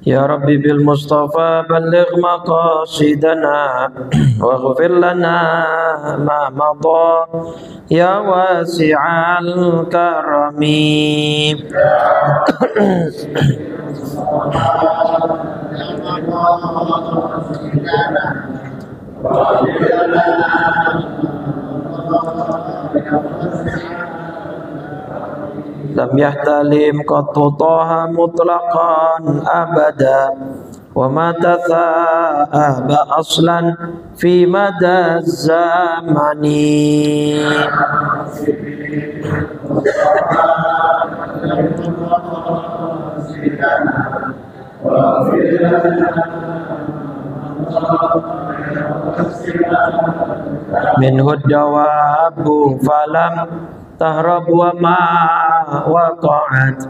Ya Rabbi bil Mustafa balligh maqasidana waghfir lana ma madha ya wasi'al karami. Lam yahtalim qattu taha mutlaqan abada wa ma tatha'aba aslan fi mada zamani. Minhu dawabu falam tahrab wa ma waqa'at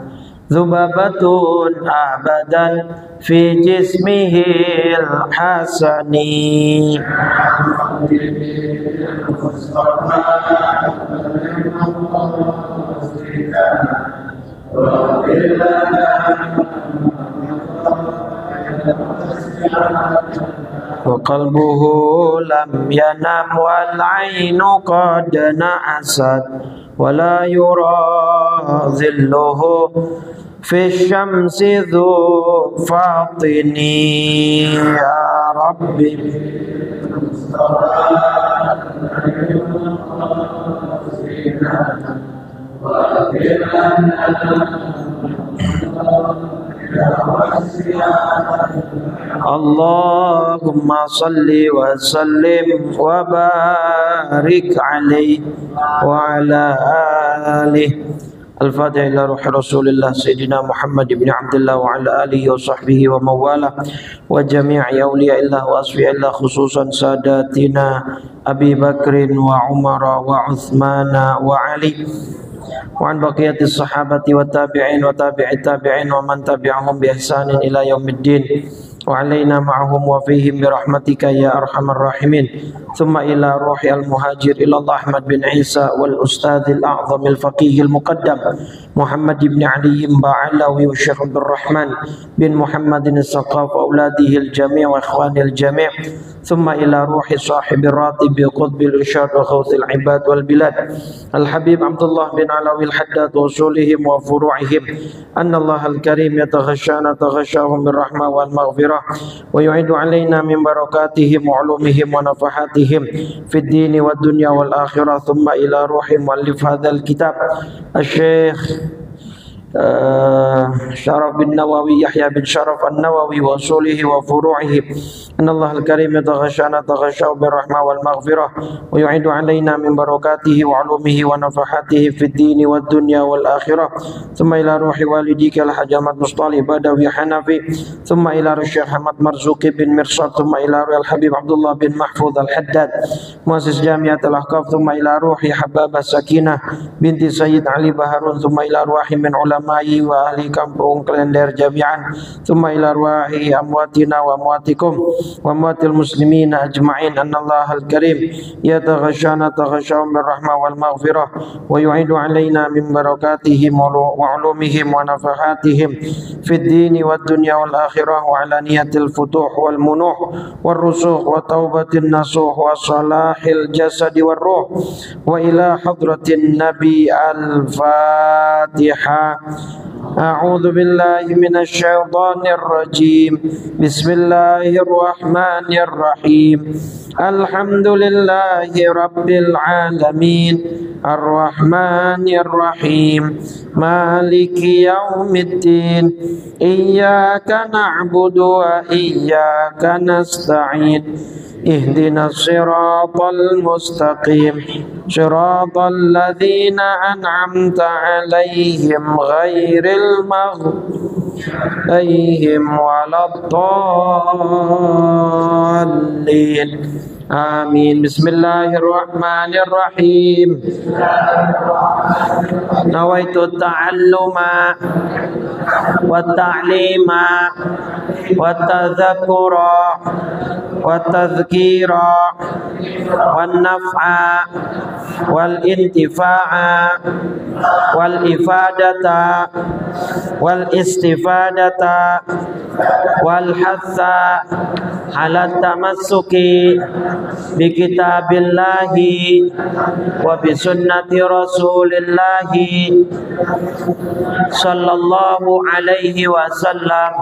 dhubabatun abadan fi jismihil hasani. Wa qalbuhu lam yanam wal ainu qad na'asat wa la yura dhilluhu fi syamsi dhu fatini. Ya Rabbi Allahumma salli wa sallim wa barik alaihi wa ala alihi. Al-Fatihah ila ruhi Rasulillah Sayyidina Muhammad ibn Abdullah wa ala alihi wa sahbihi wa mawala wa jami'i awliya'illah wa asfi'illah khususan sadatina Abi Bakrin wa Umar wa Uthmana wa Ali wa an baqiyatis sahabati wa tabi'in wa tabi'it tabi'in wa man tabi'ahum bi ihsanin ila yaumiddin wa alaina ma'ahum wa fihim bi rahmatika ya arhamar rahimin. Thumma ila ruhi al-muhajir ila Allah Ahmad bin Isa wal ustadz al-a'zam al-faqih al-muqaddam Muhammad ibn Ali Ba'alawi wa Syekh Abdul Rahman bin Muhammadin al-Saqaf wa auladihi al-jami' wa ikhwani al-jami'. Thumma ila ruhi sahibi ratib qutbi al-irsyad wa khawthil ibad wal bilad al-habib Abdullah bin Alawi al-Haddad wa usulihim wa furu'ihim. Anna Allah al-Karim yataghashana taghashahum bir rahmah wal maghfirah wa yu'idu alaina min barakatihim wa ulumihim wa nafahatihim fid dini wad dunya wal akhirah. Thumma ila ruhi muallif hadzal kitab Asy-Syaikh Syaraf bin Nawawi Yahya bin Syaraf An-Nawawi wa usulihi wa furu'ihi. Anna Allah al-Karim yataghashana taghashahu bir rahmah wal maghfirah wa yu'idu alaina min barakatihi wa ulumihi wa nafahatihi fid dini wad dunya wal akhirah. Thumma ila ruhi walidika al-Hajj Ahmad Mustalih Badawi Hanafi. Thumma ila Syekh Ahmad Marzuki bin Mirsad. Thumma ila ruhi al-Habib Abdullah bin Mahfuz al-Haddad muassis Jami'at al-Ahqaf. Thumma ila ruhi Hababah Sakinah binti Sayyid Ali Baharun. Thumma ila ruhi min ulamai wa ahli kampung Klender jami'an. Thumma ila ruhi amwatina wa amwatikum wa amwatil muslimina ajma'in. Anna Allah al-Karim yataghashana taghashahum bir rahmah wal maghfirah wa yu'idu alaina min barakatihim wa ulumihim wa nafahatihim fid dini wad dunya wal akhirah wa ala niyatil futuh wal munuh wal rusukh wa taubatin nasuh wa salahil jasadi wal ruh wa ila hadratin nabi al-Fatiha. A'udzu billahi minasy syaithanir rajim. Bismillahir rahmanir rahim. Alhamdulillahi rabbil alamin. Ar-Rahmanir Rahim. Maliki yaumiddin. Iyyaka na'budu wa iyyaka nasta'in. Ihdinas siratal mustaqim. Siratal ladzina an'amta 'alaihim ghairil maghdubi 'alaihim waladdallin. Amin. Bismillahirrahmanirrahim. Nawaitu ta'alluma wa ta'lima wa tadhakura wa tadhkira wa naf'a wal intifa'a wal ifadata wal istifadata wal hatha ala tamassuki bi kitabillahi wa bi sunnati rasulillahi sallallahu alaihi wasallam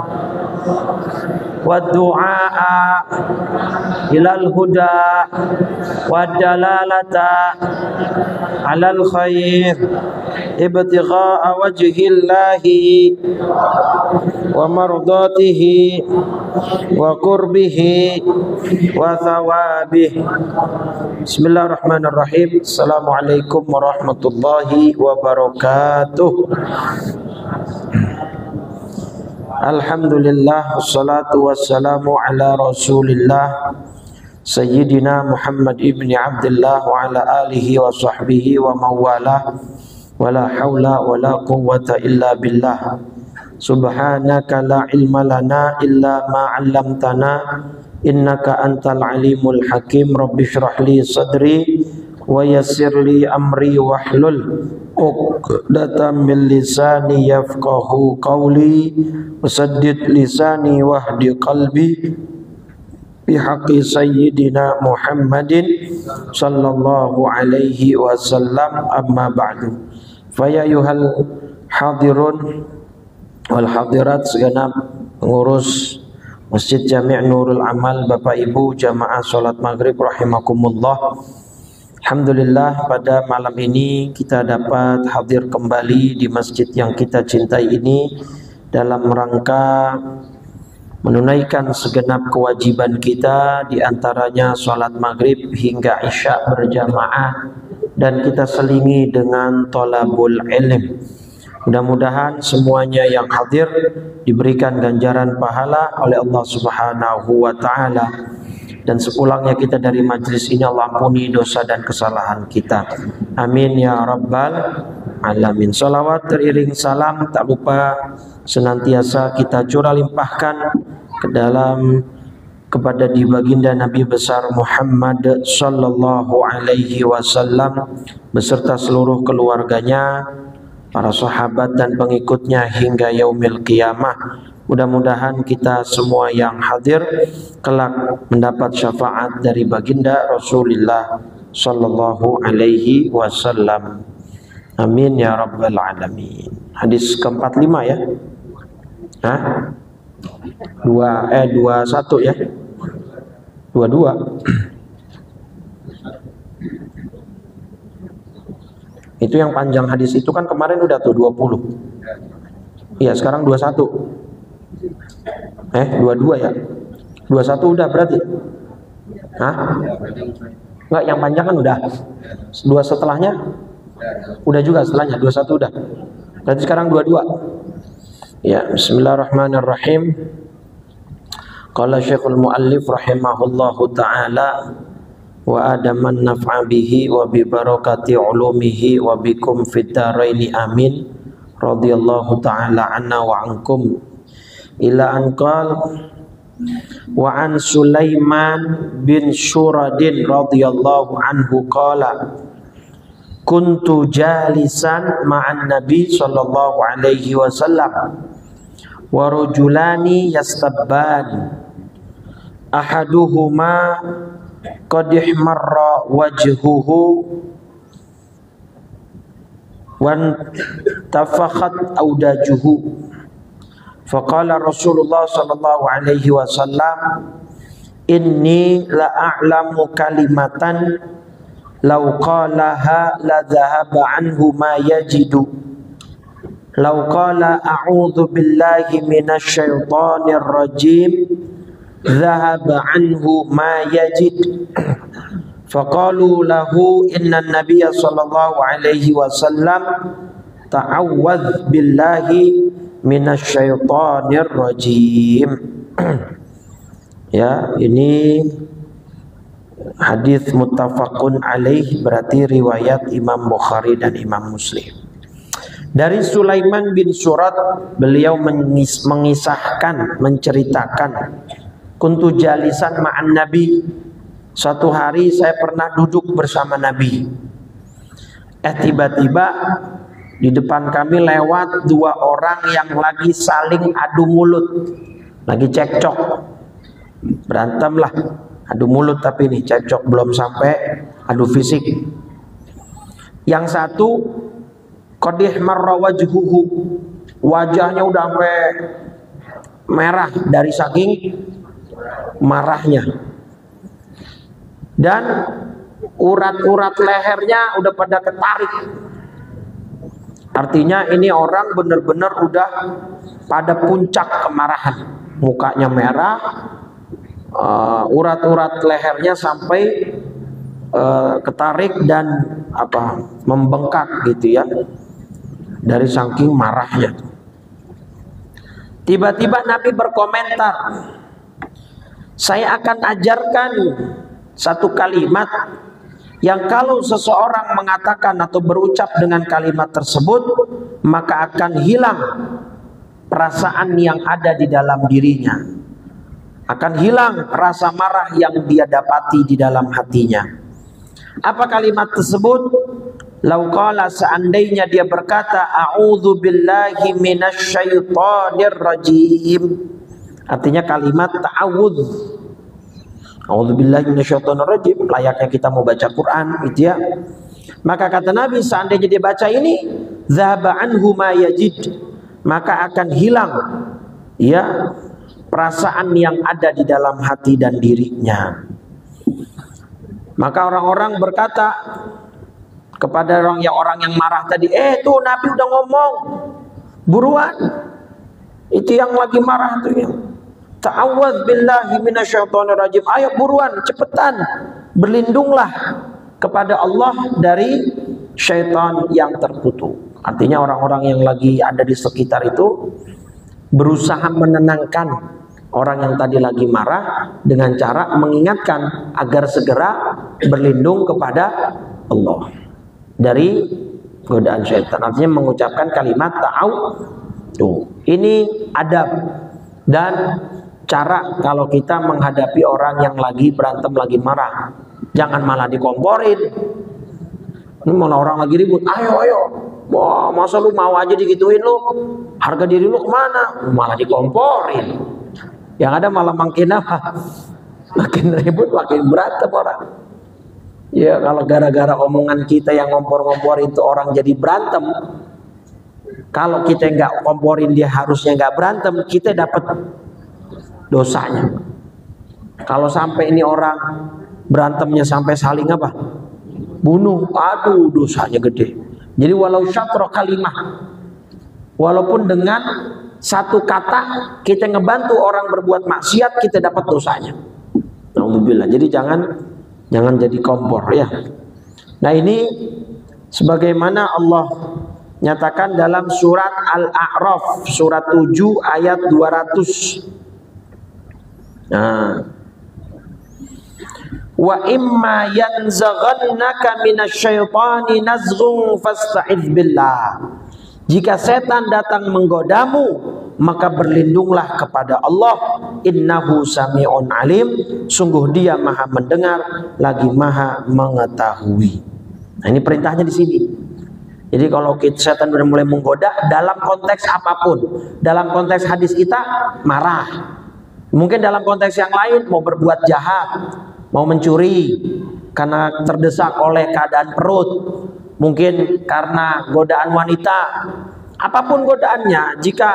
wa du'a ilal huda wa dalalata alal khair ibtigha'a wajhillahi wa mardatihi wa qurbihi wa thawabih. Bismillahirrahmanirrahim. Assalamualaikum warahmatullahi wabarakatuh. Alhamdulillah, wassalatu wassalamu ala rasulillah Sayyidina Muhammad ibni Abdullah wa ala alihi wa sahbihi wa mawalah, wa la hawla wa la quwwata illa billah. Subhanaka la ilma lana illa ma 'allamtana innaka antal alimul hakim. Rabbi shrah li sadri wa yassir li amri wahlul 'uqdatam min lisani yafqahu qawli wasaddid lisani wahdi qalbi bihaqqi sayyidina Muhammadin sallallahu alaihi wasallam. Amma ba'du. Faya yuhal hadirun wal hadirat, segenap pengurus Masjid Jami' Nurul Amal, Bapak Ibu jamaah salat maghrib rahimakumullah. Alhamdulillah, pada malam ini kita dapat hadir kembali di masjid yang kita cintai ini dalam rangka menunaikan segenap kewajiban kita, diantaranya salat maghrib hingga isya berjamaah, dan kita selingi dengan thalabul ilm. Mudah-mudahan semuanya yang hadir diberikan ganjaran pahala oleh Allah Subhanahu wa taala, dan sepulangnya kita dari majlis ini Allah ampuni dosa dan kesalahan kita. Amin ya rabbal alamin. Salawat teriring salam tak lupa senantiasa kita curah limpahkan kepada di baginda Nabi besar Muhammad sallallahu alaihi wasallam beserta seluruh keluarganya, para sahabat dan pengikutnya hingga yaumil qiyamah. Mudah-mudahan kita semua yang hadir kelak mendapat syafaat dari baginda Rasulullah sallallahu alaihi wasallam. Amin ya rabbal alamin. Hadis ke-45 ya. Hah? 21 ya. 22. Itu yang panjang hadis itu kan kemarin udah tuh 20. Iya, sekarang 21. 22 ya. 21 udah berarti. Hah? Enggak, yang panjang kan udah. Dua setelahnya udah juga, setelahnya 21 udah. Berarti sekarang 22. Ya, bismillahirrahmanirrahim. Qala Syekhul Muallif rahimahullahu taala wa adaman naf'a bihi wa bi barakati ulumihi wa bikum fid dharaini amin. Radhiyallahu ta'ala anna wa ankum. Ila an qala wa an Sulaiman bin Syuradin radhiyallahu anhu qala kuntu jalisan ma'an nabi sallallahu alaihi wasallam wa rajulani yastabban ahaduhuma qad ihmarra wajhuhu wan tafakhat audajuhu faqala Rasulullah sallallahu alaihi wasallam inni la a'lamu kalimatan law qalaha la dhahaba anhu ma yajidu law qala a'udzu billahi minasy syaithanir rajim dhahaba anhu ma yajid. Faqalu lahu inna nabiyya sallallahu alaihi wasallam ta'awwadz billahi minasyaitonir rajim. Ya, ini Hadis muttafaqun alaih, berarti riwayat Imam Bukhari dan Imam Muslim. Dari Sulaiman bin Surat, beliau mengisahkan, menceritakan, kuntu jalisan ma'an Nabi. Suatu hari saya pernah duduk bersama Nabi. Tiba-tiba di depan kami lewat dua orang yang lagi saling adu mulut, lagi cekcok, berantem lah, adu mulut, tapi nih cekcok, belum sampai adu fisik. Yang satu qadih marra wajhuhu, wajahnya udah sampai merah dari saking marahnya, dan urat-urat lehernya udah pada ketarik. Artinya ini orang benar-benar udah pada puncak kemarahan, mukanya merah, urat-urat lehernya sampai ketarik dan membengkak gitu ya, dari saking marahnya. Tiba-tiba Nabi berkomentar, saya akan ajarkan satu kalimat yang kalau seseorang mengatakan atau berucap dengan kalimat tersebut, maka akan hilang perasaan yang ada di dalam dirinya, akan hilang rasa marah yang dia dapati di dalam hatinya. Apa kalimat tersebut? Lau qala, seandainya dia berkata, a'udzu billahi minasyaitonir rajim. Artinya kalimat ta'awudz. A'udzubillahi minasyaitonirrajim, layaknya kita mau baca Quran gitu ya. Maka kata Nabi, seandainya dia baca ini, dzahaba anhu ma yajid, maka akan hilang ya perasaan yang ada di dalam hati dan dirinya. Maka orang-orang berkata kepada orang yang marah tadi, tuh Nabi udah ngomong, buruan, itu yang lagi marah tuh ya, ta'awwadz billahi minasyaitonir rajim. Ayo buruan, cepetan, berlindunglah kepada Allah dari syaitan yang terkutuk. Artinya orang-orang yang lagi ada di sekitar itu berusaha menenangkan orang yang tadi lagi marah dengan cara mengingatkan agar segera berlindung kepada Allah dari godaan syaitan. Artinya mengucapkan kalimat ta'awudz. Ini adab dan cara kalau kita menghadapi orang yang lagi berantem, lagi marah. Jangan malah dikomporin. Ini malah orang lagi ribut, ayo, wah masa lu mau aja digituin lu, harga diri lu kemana? Malah dikomporin. Yang ada malah makin apa? Makin ribut, makin berantem orang. Ya kalau gara-gara omongan kita yang ngompor-ngompor itu orang jadi berantem. Kalau kita nggak komporin dia harusnya nggak berantem, kita dapat dosanya. Kalau sampai ini orang berantemnya sampai saling bunuh, aduh dosanya gede. Jadi walau syatra kalimah, walaupun dengan satu kata kita ngebantu orang berbuat maksiat, kita dapat dosanya. Alhamdulillah. Jadi jangan jadi kompor ya. Nah ini sebagaimana Allah nyatakan dalam surat Al-A'raf surat 7 ayat 200. Wa imma yanzaghannaka minasyaitani nazghun fasta'idz billah. Jika setan datang menggodamu, maka berlindunglah kepada Allah. Innahu sami'un alim, sungguh dia maha mendengar lagi maha mengetahui. Nah ini perintahnya di sini. Jadi kalau setan sudah mulai menggoda dalam konteks apapun, dalam konteks hadis kita marah, mungkin dalam konteks yang lain mau berbuat jahat, mau mencuri karena terdesak oleh keadaan perut, mungkin karena godaan wanita, apapun godaannya, jika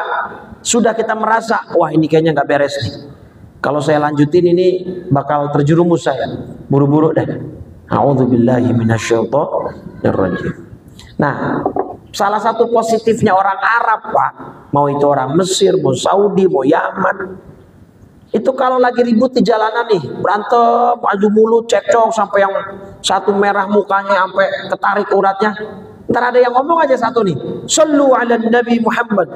sudah kita merasa wah ini kayaknya nggak beres nih, kalau saya lanjutin ini bakal terjerumus saya, buru-buru deh. A'udzubillahi minasyaitonir rajim. Nah, salah satu positifnya orang Arab Pak, mau itu orang Mesir, mau Saudi, mau Yaman, itu kalau lagi ribut di jalanan nih, berantem, adu mulut, cekcok sampai yang satu merah mukanya sampai ketarik uratnya, ntar ada yang ngomong aja satu nih, sallu ala Nabi Muhammad,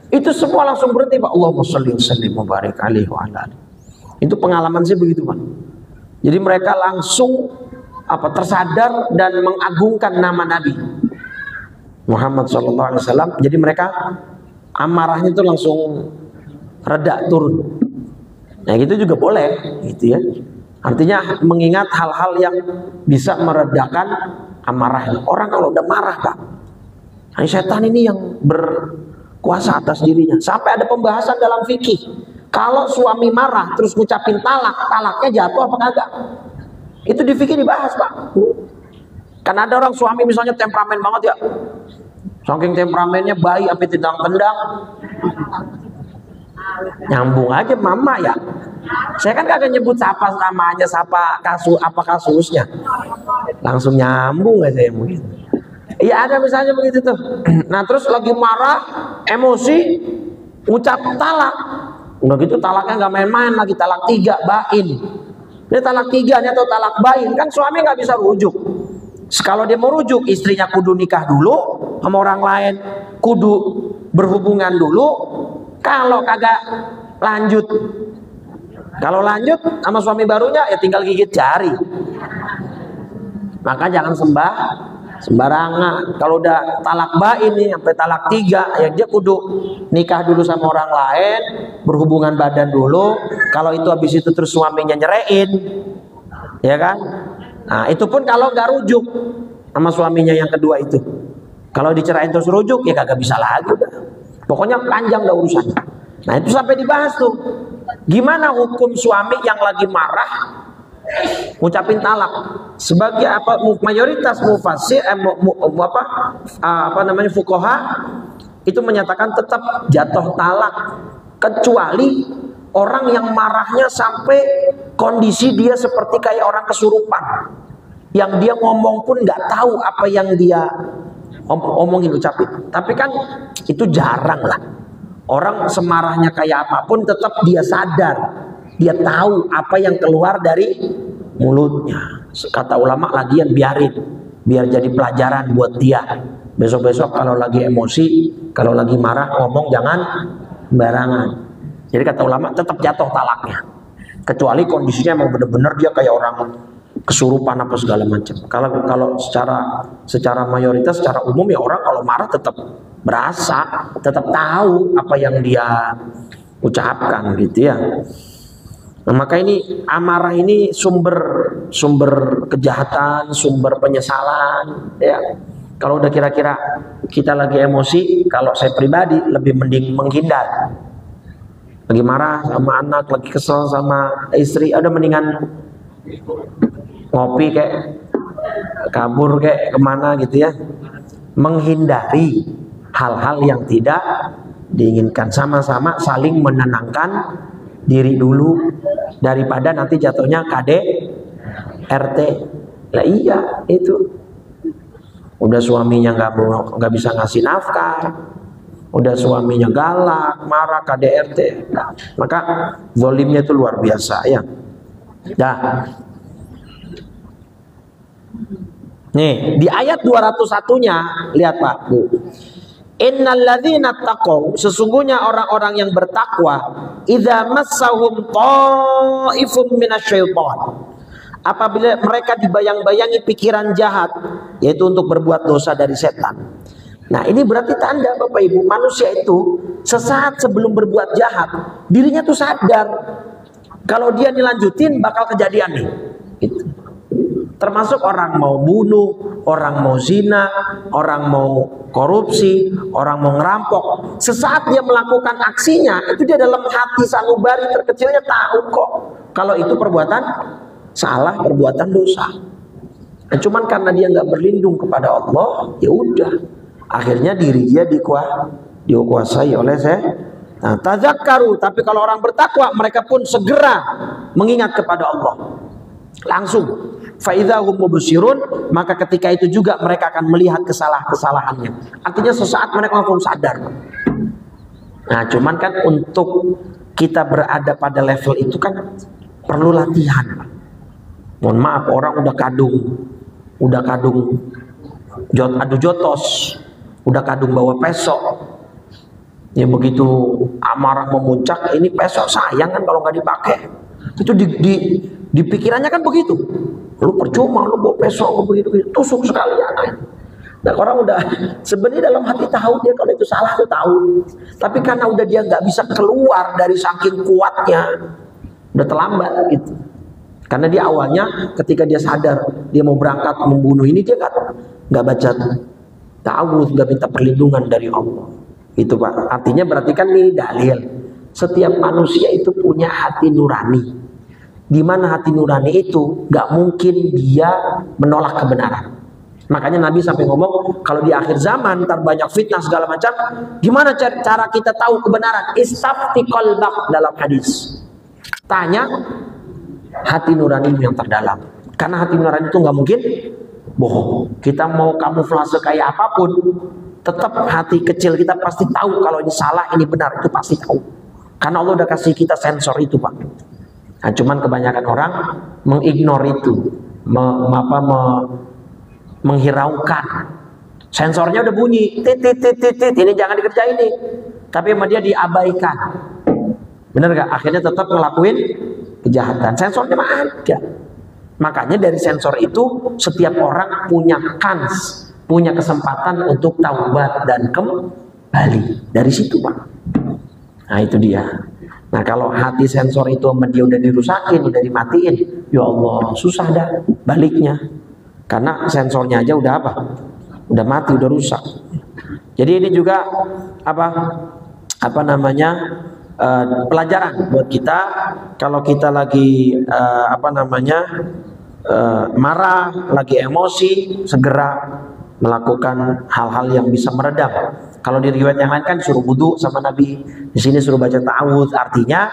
itu semua langsung berhenti Pak. Allahumma shalli wa sallim wa barik alaihi wa ala alihi. Itu pengalaman saya begitu Pak. Jadi mereka langsung tersadar dan mengagungkan nama Nabi Muhammad SAW. Jadi mereka amarahnya itu langsung reda, turun. Nah gitu juga boleh, gitu ya. Artinya mengingat hal-hal yang bisa meredakan amarah. Orang kalau udah marah, Pak, nah, setan ini yang berkuasa atas dirinya. Sampai ada pembahasan dalam fikih, kalau suami marah terus ngucapin talak, talaknya jatuh apa kagak? Itu di fikih dibahas, Pak. Karena ada orang suami misalnya temperamen banget ya, saking temperamennya bayi sampai tendang-tendang, nyambung aja mama ya. Saya kan kagak nyebut siapa namanya, siapa kasusnya, langsung nyambung aja ya mungkin. Iya ada misalnya begitu tuh. Nah terus lagi marah, emosi, ucap talak. Udah gitu talaknya nggak main-main lagi, talak 3 bain. Ini talak 3 nih atau talak bain, kan suami nggak bisa rujuk. Kalau dia mau rujuk, istrinya kudu nikah dulu sama orang lain, kudu berhubungan dulu. Kalau kagak lanjut, kalau lanjut sama suami barunya ya tinggal gigit jari. Maka jangan sembarangan. Kalau udah talak bain nih sampai talak 3, ya dia kudu nikah dulu sama orang lain, berhubungan badan dulu. Kalau itu habis itu terus suaminya nyerein, ya kan? Nah itu pun kalau nggak rujuk sama suaminya yang kedua itu. Kalau dicerain terus rujuk ya kagak bisa lagi udah. Pokoknya panjang dah urusannya. Nah itu sampai dibahas tuh, gimana hukum suami yang lagi marah ngucapin talak. Sebagai mayoritas mufassir fuqaha itu menyatakan tetap jatuh talak, kecuali orang yang marahnya sampai kondisi dia seperti kayak orang kesurupan, yang dia ngomong pun nggak tahu apa yang dia omongin, ucapin. Tapi kan itu jarang lah. Orang semarahnya kayak apapun tetap dia sadar, dia tahu apa yang keluar dari mulutnya. Kata ulama lagian biarin, biar jadi pelajaran buat dia. Besok-besok kalau lagi emosi, kalau lagi marah ngomong jangan sembarangan. Jadi kata ulama tetap jatuh talaknya, kecuali kondisinya emang bener-bener dia kayak orang kesurupan apa segala macam. Kalau secara mayoritas, secara umum ya orang kalau marah tetap berasa, tetap tahu apa yang dia ucapkan gitu ya. Nah, maka ini amarah ini sumber kejahatan, sumber penyesalan ya. Kalau udah kira-kira kita lagi emosi, kalau saya pribadi lebih mending menghindar. Lagi marah sama anak, lagi kesel sama istri, ada mendingan ngopi kayak kabur kayak kemana gitu ya. Menghindari hal-hal yang tidak diinginkan, sama-sama saling menenangkan diri dulu daripada nanti jatuhnya KDRT. Lah iya itu udah suaminya nggak bisa ngasih nafkah, udah suaminya galak, marah, KDRT. Nah, maka zolimnya itu luar biasa ya. Dah. Nih di ayat 201-nya lihat Pak Bu. Innalladzina taqaw, sesungguhnya orang-orang yang bertakwa, idza massahum ta'ifum minasyaiton, apabila mereka dibayang-bayangi pikiran jahat, yaitu untuk berbuat dosa dari setan. Nah ini berarti tanda Bapak Ibu, manusia itu sesaat sebelum berbuat jahat dirinya tuh sadar kalau dia dilanjutin bakal kejadian nih gitu. Termasuk orang mau bunuh, orang mau zina, orang mau korupsi, orang mau ngerampok. Sesaat dia melakukan aksinya, itu dia dalam hati sanubari terkecilnya tahu kok kalau itu perbuatan salah, perbuatan dosa. Nah, cuman karena dia nggak berlindung kepada Allah, ya udah, akhirnya diri dia dikuasai oleh Nah, tazakkaru, tapi kalau orang bertakwa, mereka pun segera mengingat kepada Allah. Langsung faidahum mubsirun, maka ketika itu juga mereka akan melihat kesalahannya. Artinya sesaat mereka langsung sadar. Nah, cuman kan untuk kita berada pada level itu kan perlu latihan. Mohon maaf, orang udah kadung adu jotos, udah kadung bawa pesok. Ya begitu amarah memuncak, ini pesok sayang kan kalau nggak dipakai. Itu di pikirannya kan begitu. Lu percuma, lu bawa pesok begitu, tusuk sekalian. Nah orang udah sebenarnya dalam hati tahu dia kalau itu salah tuh tahu, tapi karena udah dia nggak bisa keluar dari saking kuatnya, udah terlambat gitu. Karena dia awalnya ketika dia sadar dia mau berangkat membunuh ini, dia nggak baca ta'awudz, nggak minta perlindungan dari Allah. Itu Pak. Artinya berarti kan ini dalil. Setiap manusia itu punya hati nurani. Di mana hati nurani itu nggak mungkin dia menolak kebenaran. Makanya Nabi sampai ngomong kalau di akhir zaman ntar banyak fitnah segala macam. Gimana cara kita tahu kebenaran? Istafti qalbak dalam hadis. Tanya hati nurani yang terdalam. Karena hati nurani itu nggak mungkin bohong. Kita mau kamuflase kayak apapun, tetap hati kecil kita pasti tahu kalau ini salah, ini benar, itu pasti tahu. Karena Allah udah kasih kita sensor itu Pak. Nah, cuman kebanyakan orang mengignore itu, menghiraukan. Sensornya udah bunyi, tit, ini jangan dikerjain nih. Tapi sama dia diabaikan. Bener gak? Akhirnya tetap ngelakuin kejahatan. Sensornya mah ada. Makanya dari sensor itu setiap orang punya kans, punya kesempatan untuk taubat dan kembali. Dari situ Pak. Nah itu dia. Nah kalau hati sensor itu sama dia udah dirusakin, udah dimatiin, ya Allah susah dah baliknya. Karena sensornya aja udah apa? Udah mati, udah rusak. Jadi ini juga apa namanya pelajaran buat kita kalau kita lagi marah, lagi emosi, segera melakukan hal-hal yang bisa meredam. Kalau di riwayat yang lain kan suruh wudu sama Nabi, di sini suruh baca ta'awudz. Artinya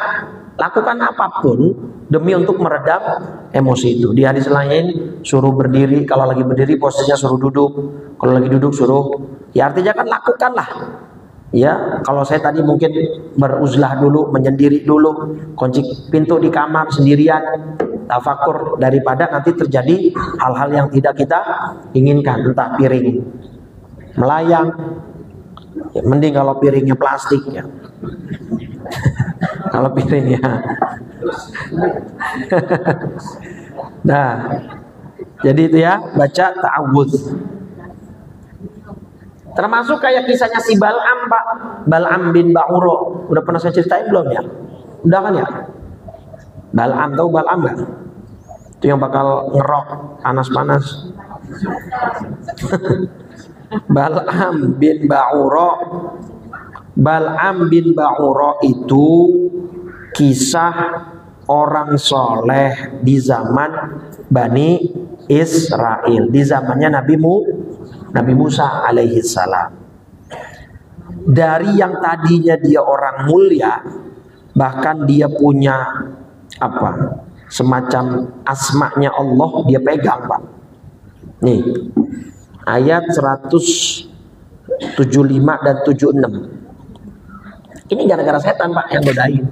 lakukan apapun demi untuk meredam emosi itu. Di hadis lain suruh berdiri, kalau lagi berdiri posisinya suruh duduk, kalau lagi duduk suruh, ya artinya kan lakukanlah. Ya, kalau saya tadi mungkin beruzlah dulu, menyendiri dulu, kunci pintu di kamar sendirian, tafakur, daripada nanti terjadi hal-hal yang tidak kita inginkan, entah piring melayang, ya, mending kalau piringnya plastik ya. Kalau piringnya nah, jadi itu ya, baca ta'awudz. Termasuk kayak kisahnya si Bal'am Pak, Bal'am bin Ba'uro. Udah pernah saya ceritain belum ya? Udah kan ya? Bal'am, tahu Bal'am nggak? Itu yang bakal ngerok panas-panas. Bal'am bin Ba'uro. Bal'am bin Ba'uro itu kisah orang soleh di zaman Bani Israel, di zamannya Nabi Musa alaihi salam. Dari yang tadinya dia orang mulia, bahkan dia punya semacam asma'nya Allah dia pegang Pak. Nih ayat 175 dan 76. Ini gara-gara setan Pak yang godain.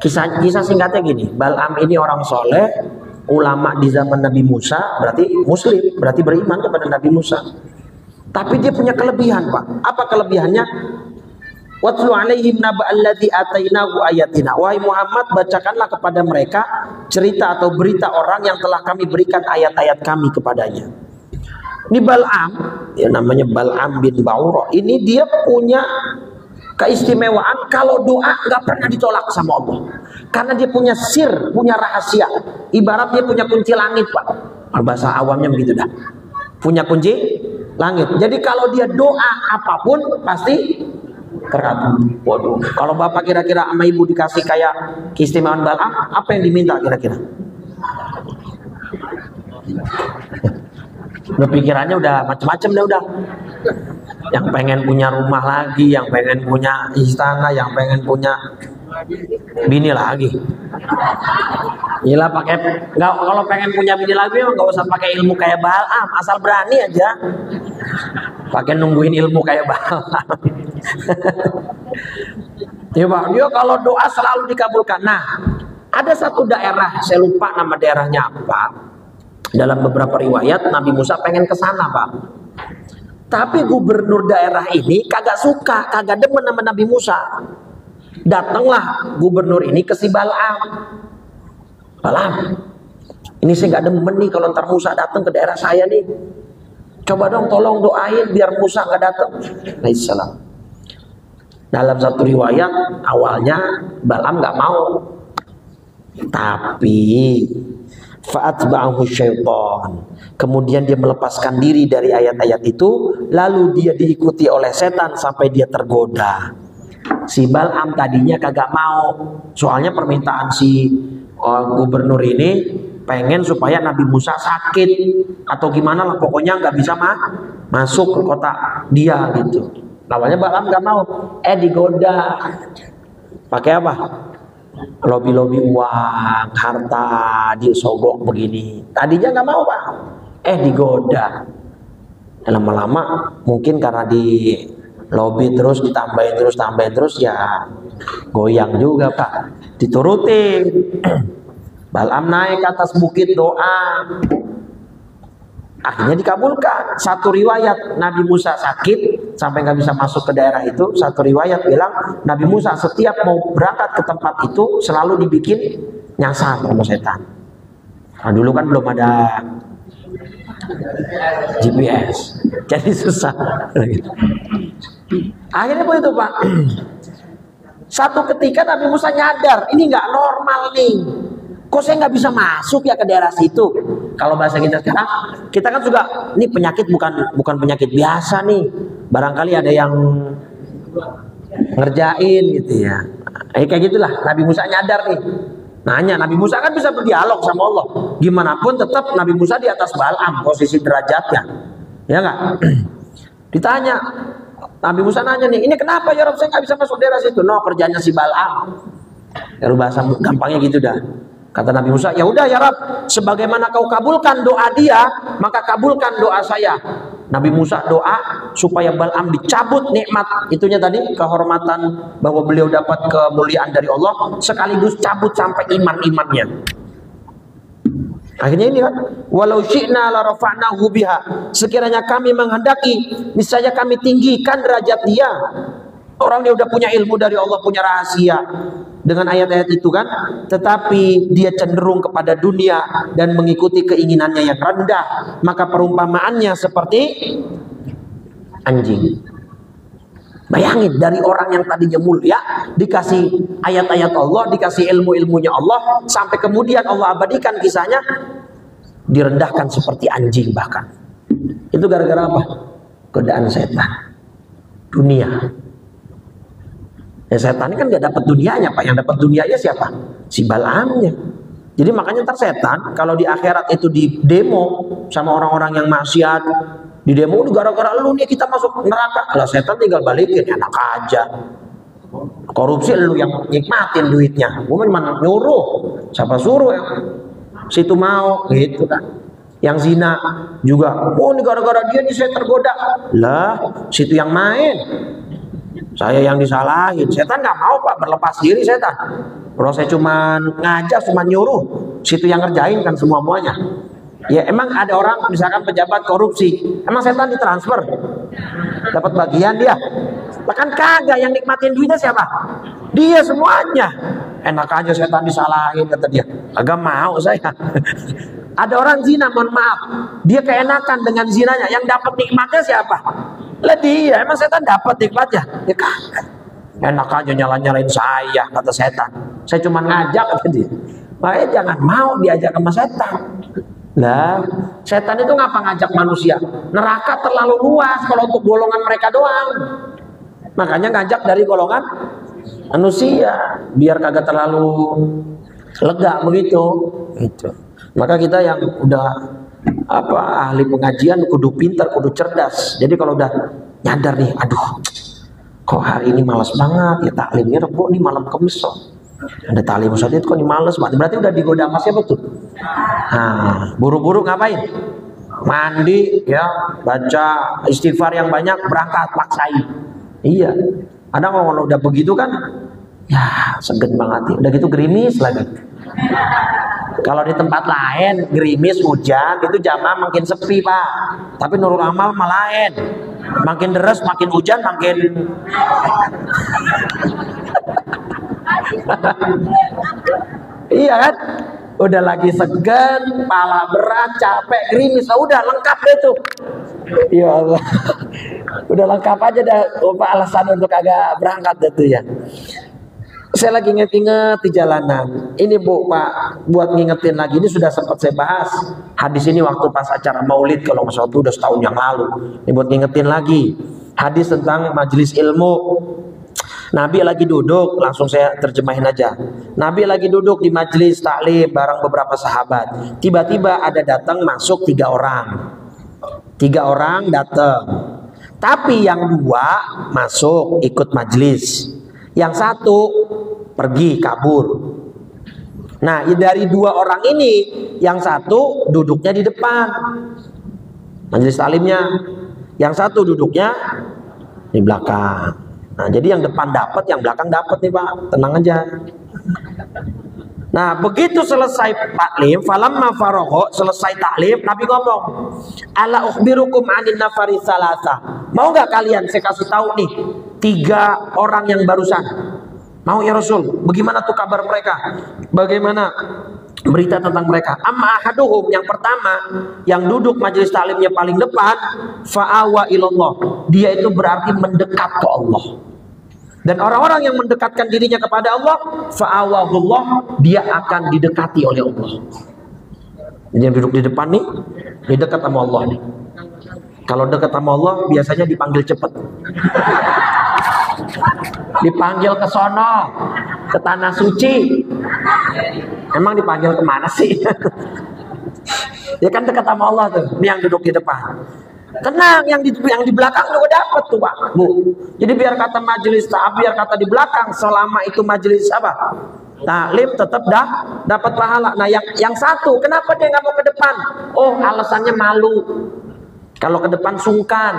Kisah singkatnya gini, Bal'am ini orang soleh, ulama di zaman Nabi Musa, berarti muslim, berarti beriman kepada Nabi Musa. Tapi dia punya kelebihan Pak. Apa kelebihannya? Watlu alaihim naba'alladzi atainahu ayatina. Wahai Muhammad, bacakanlah kepada mereka cerita atau berita orang yang telah kami berikan ayat-ayat kami kepadanya. Ini Bal'am, ya namanya Bal'am bin Ba'uro. Ini dia punya keistimewaan kalau doa nggak pernah ditolak sama Allah. Karena dia punya sir, punya rahasia. Ibarat dia punya kunci langit Pak. Bahasa awamnya begitu dah. Punya kunci langit. Jadi kalau dia doa apapun pasti terkabul. Waduh. Kalau Bapak kira-kira sama Ibu dikasih kayak keistimewaan Bal'am, apa yang diminta kira-kira? Udah pikirannya udah macam-macam deh udah. Yang pengen punya rumah lagi, yang pengen punya istana, yang pengen punya bini lagi. Gila pakai nggak, kalau pengen punya bini lagi nggak usah pakai ilmu kayak Bal'am, asal berani aja. Pakai nungguin ilmu kayak Bal'am. Ya Pak, dia kalau doa selalu dikabulkan. Nah, ada satu daerah, saya lupa nama daerahnya apa. Dalam beberapa riwayat Nabi Musa pengen ke sana Pak. Tapi gubernur daerah ini kagak suka, kagak demen sama Nabi Musa. Datanglah gubernur ini ke si Bal'am. Balam, ini saya nggak demen nih kalau ntar Musa datang ke daerah saya nih. Coba dong tolong doain biar Musa nggak datang. Alaihissalam. Dalam satu riwayat awalnya Balam nggak mau, tapi fa'atba'ahu syaitan. Kemudian dia melepaskan diri dari ayat-ayat itu, lalu dia diikuti oleh setan sampai dia tergoda. Si Bal'am tadinya kagak mau, soalnya permintaan si gubernur ini pengen supaya Nabi Musa sakit atau gimana lah, pokoknya nggak bisa masuk ke kota dia gitu. Awalnya Bal'am nggak mau, digoda. Pakai apa? Lobi-lobi uang, harta, disogok begini. Tadinya nggak mau Pak, digoda. Lama-lama mungkin karena di lobby terus ditambahin terus ya goyang juga Pak. Diturutin. Bal'am naik ke atas bukit doa. Akhirnya dikabulkan. Satu riwayat Nabi Musa sakit sampai nggak bisa masuk ke daerah itu. Satu riwayat bilang Nabi Musa setiap mau berangkat ke tempat itu selalu dibikin nyasar sama setan. Nah, dulu kan belum ada GPS, jadi susah. Akhirnya begitu Pak. Satu ketika Nabi Musa nyadar ini nggak normal nih. Kok saya nggak bisa masuk ya ke daerah situ? Kalau bahasa kita sekarang, kita kan juga ini penyakit bukan penyakit biasa nih. Barangkali ada yang ngerjain gitu ya. Kayak gitulah. Nabi Musa nyadar nih. Nanya, Nabi Musa kan bisa berdialog sama Allah. Gimana pun tetap Nabi Musa di atas Bal'am posisi derajatnya. Ya nggak? Ditanya, Nabi Musa nanya nih, ini kenapa ya Rabb saya nggak bisa masuk daerah situ? No, kerjanya si Bal'am. Ya bahasa gampangnya gitu dah. Kata Nabi Musa, ya udah ya Rabb, sebagaimana kau kabulkan doa dia, maka kabulkan doa saya. Nabi Musa doa supaya Bal'am dicabut nikmat itunya tadi, kehormatan bahwa beliau dapat kemuliaan dari Allah, sekaligus cabut sampai iman-imannya. Akhirnya ini kan, walau syi'na la rafa'nahu biha. Sekiranya kami menghendaki, niscaya kami tinggikan derajat dia. Orang dia udah punya ilmu dari Allah, punya rahasia dengan ayat-ayat itu kan, tetapi dia cenderung kepada dunia dan mengikuti keinginannya yang rendah, maka perumpamaannya seperti anjing. Bayangin, dari orang yang tadinya mulia, dikasih ayat-ayat Allah, dikasih ilmu-ilmunya Allah, sampai kemudian Allah abadikan kisahnya, direndahkan seperti anjing bahkan. Itu gara-gara apa? Godaan setan, dunia. Ya setan ini kan gak dapat dunianya Pak, yang dapat dunianya siapa? Si Bal'amnya. Jadi makanya ntar setan kalau di akhirat itu di demo sama orang-orang yang maksiat, di demo gara-gara lu nih kita masuk neraka. Lah setan tinggal balikin, enak aja. Korupsi lu yang nikmatin duitnya, gua cuma nyuruh. Siapa suruh ya? Situ mau gitu kan. Yang zina juga, oh ini gara-gara dia nih saya tergoda. Lah situ yang main, saya yang disalahin. Setan nggak mau Pak, berlepas diri setan. Kalau saya cuma ngajak, cuma nyuruh, situ yang ngerjain kan semuanya. Ya emang ada orang misalkan pejabat korupsi, emang setan ditransfer, dapat bagian dia. Bahkan kagak, yang nikmatin duitnya siapa? Dia semuanya. Enak aja setan disalahin kata dia. Agak mau saya. Ada orang zina, mohon maaf, dia keenakan dengan zinanya, yang dapat nikmatnya siapa? Lah dia, emang setan dapat nikmatnya? Ya kagak. Enak aja nyala-nyalain saya, kata setan. Saya cuma ngajak, kata dia. Makanya jangan mau diajak sama setan. Lah, setan itu ngapa ngajak manusia? Neraka terlalu luas kalau untuk golongan mereka doang. Makanya ngajak dari golongan manusia, biar kagak terlalu lega begitu. Gitu. Maka kita yang udah ahli pengajian kudu pintar, kudu cerdas. Jadi kalau udah nyadar nih, aduh, kok hari ini malas banget ya taklimnya, Rebo nih malam Kamis loh. Ada taklim Ustaz itu kok nih males banget. Berarti udah digoda sama siapa tuh? Nah, buru-buru ngapain? Mandi ya, baca istighfar yang banyak, berangkat paksain. Iya. Ada kalau udah begitu kan, ya segen banget. Udah gitu gerimis lagi. Kalau di tempat lain gerimis hujan itu jamaah makin sepi Pak. Tapi Nurul Amal malah lain. Makin deres, makin hujan, makin iya kan? Udah lagi segan, pala berat, capek, gerimis, udah lengkap deh tuh. Ya Allah. Udah lengkap aja dah alasan untuk agak berangkat deh tuh ya. Saya lagi inget-inget di jalanan. Ini Bu, Pak, buat ngingetin lagi, ini sudah sempat saya bahas hadis ini waktu pas acara Maulid kalau nggak salah, udah setahun yang lalu. Ini buat ngingetin lagi hadis tentang majelis ilmu. Nabi lagi duduk, langsung saya terjemahin aja. Nabi lagi duduk di majelis taklim bareng beberapa sahabat. Tiba-tiba ada datang masuk 3 orang. 3 orang datang. Tapi yang 2 masuk ikut majelis. Yang 1 pergi kabur. Nah, dari 2 orang ini, yang 1 duduknya di depan majelis taklimnya, yang 1 duduknya di belakang. Nah, jadi yang depan dapat, yang belakang dapat nih Pak, tenang aja. Nah, begitu selesai taklim, falamma faragha, selesai taklim, Nabi ngomong, ala ukhbirukum anin nafari salasa. Mau nggak kalian saya kasih tahu nih 3 orang yang barusan? Mau ya Rasul? Bagaimana tuh kabar mereka? Bagaimana berita tentang mereka? Amma ahaduhum, yang pertama, yang duduk majelis taklimnya paling depan, fa'awa ilallah. Dia itu berarti mendekat ke Allah. Dan orang-orang yang mendekatkan dirinya kepada Allah, fa'awahullah, dia akan didekati oleh Allah. Jadi yang duduk di depan nih, dia dekat sama Allah nih. Kalau dekat sama Allah, biasanya dipanggil cepet. Dipanggil ke sono, ke tanah suci. Emang dipanggil kemana sih? Ya kan dekat sama Allah tuh, yang duduk di depan. Tenang, yang di belakang juga dapat tuh Pak, Bu. Jadi biar kata majelis biar kata di belakang, selama itu majelis apa? Taklim tetap dapat pahala. Nah, yang 1, kenapa dia nggak mau ke depan? Oh, alasannya malu. Kalau ke depan sungkan,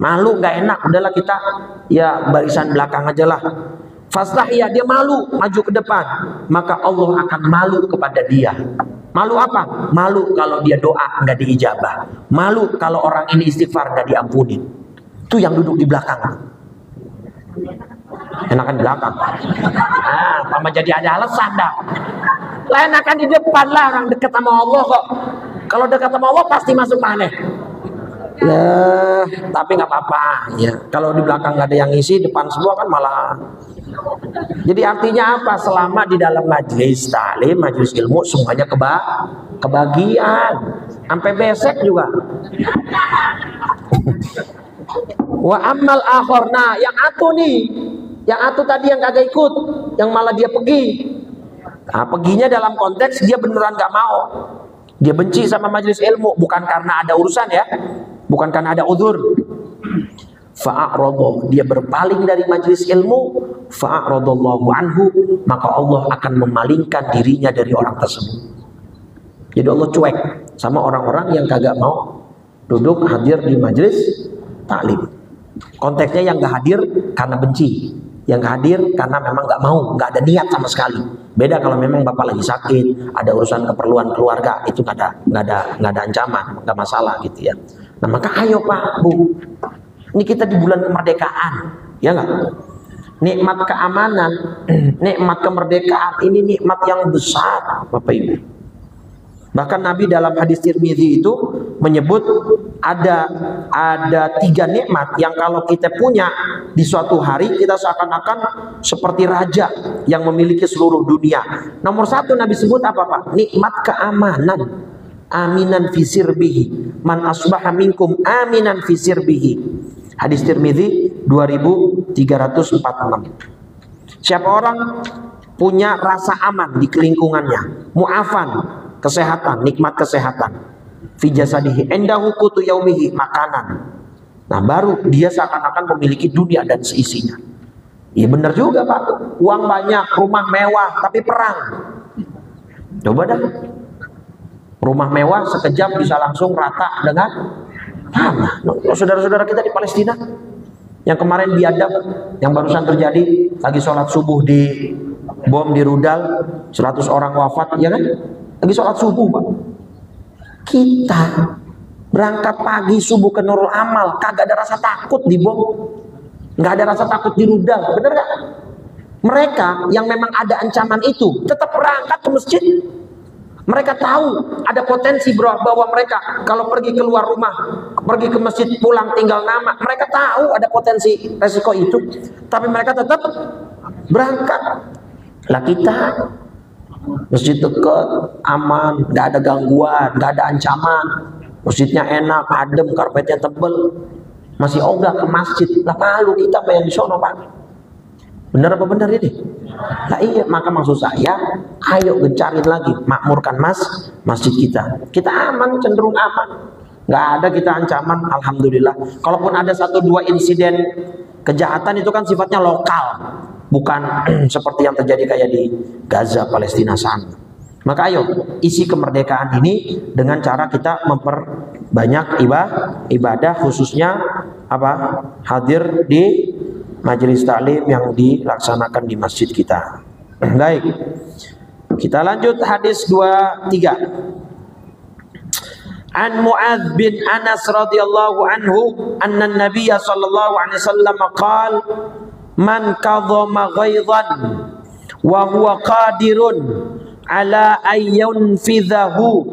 malu, nggak enak. Udahlah kita ya barisan belakang aja lah. Fastahya, dia malu maju ke depan, maka Allah akan malu kepada dia. Malu apa? Malu kalau dia doa nggak diijabah. Malu kalau orang ini istighfar nggak diampuni. Itu yang duduk di belakang. Enakan belakang. Nah, sama jadi ada alasan dah. Lah enakan di depan lah, orang dekat sama Allah kok. Kalau dekat sama Allah pasti masuk maneh. Ya, tapi nggak apa-apa. Ya, kalau di belakang nggak ada yang ngisi, depan semua kan malah. Jadi artinya apa? Selama di dalam majelis taklim, majelis ilmu, semuanya kebagian, sampai besek juga. Wa ammal akhor, nah yang atu nih, yang atu tadi yang kagak ikut, yang malah dia pergi. Nah, perginya dalam konteks dia beneran nggak mau. Dia benci sama majelis ilmu, bukan karena ada urusan ya, bukan karena ada udzur. Fa'aradha, dia berpaling dari majelis ilmu, fa'aradallahu anhu, maka Allah akan memalingkan dirinya dari orang tersebut. Jadi Allah cuek sama orang-orang yang kagak mau duduk hadir di majelis taklim. Konteksnya yang gak hadir karena benci, yang gak hadir karena memang gak mau, gak ada niat sama sekali. Beda kalau memang bapak lagi sakit, ada urusan keperluan keluarga, itu gak ada ancaman, gak masalah gitu ya. Nah maka ayo Pak, Bu, ini kita di bulan kemerdekaan, ya nggak? Nikmat keamanan, nikmat kemerdekaan, ini nikmat yang besar, Bapak Ibu. Bahkan Nabi dalam hadis Tirmidzi itu menyebut ada 3 nikmat yang kalau kita punya di suatu hari, kita seakan-akan seperti raja yang memiliki seluruh dunia. Nomor 1 Nabi sebut apa Pak? Nikmat keamanan. Aminan fi sirbihi, man asbaha minkum aminan fi sirbihi. Hadis Tirmidzi 2346. Siapa orang punya rasa aman di lingkungannya, mu'afan, kesehatan, nikmat kesehatan, fi jasadihi indahu qutu yaumihi, makanan. Nah, baru dia seakan-akan memiliki dunia dan seisinya. Iya benar juga Pak, uang banyak, rumah mewah, tapi perang. Coba dah, rumah mewah sekejap bisa langsung rata dengan tanah. Saudara-saudara kita di Palestina yang kemarin biadab, yang barusan terjadi, lagi sholat subuh di bom di rudal, 100 orang wafat, ya kan? Lagi sholat subuh Pak. Kita berangkat pagi subuh ke Nurul Amal, kagak ada rasa takut di bom, nggak ada rasa takut di rudal, bener gak? Mereka yang memang ada ancaman itu tetap berangkat ke masjid. Mereka tahu ada potensi bahwa mereka kalau pergi keluar rumah, pergi ke masjid, pulang tinggal nama. Mereka tahu ada potensi resiko itu, tapi mereka tetap berangkat. Lah kita masjid dekat, aman, nggak ada gangguan, nggak ada ancaman. Masjidnya enak, adem, karpetnya tebel, masih ogah ke masjid. Lah malu kita main di sono, Pak. Benar apa benar ini? Nah iya, maka maksud saya, ayo gencarin lagi, makmurkan masjid kita. Kita aman, cenderung aman. Nggak ada kita ancaman, alhamdulillah. Kalaupun ada 1-2 insiden kejahatan itu kan sifatnya lokal, bukan seperti yang terjadi kayak di Gaza, Palestina sana. Maka ayo isi kemerdekaan ini dengan cara kita memperbanyak ibadah, khususnya apa? Hadir di majelis taklim yang dilaksanakan di masjid kita. Baik, kita lanjut hadis 23. An Mu'adz bin Anas radhiyallahu anhu anna an-nabiy sallallahu alaihi wasallam qala man kadhama ghaidhan wa huwa qadirun ala an yunfidhahu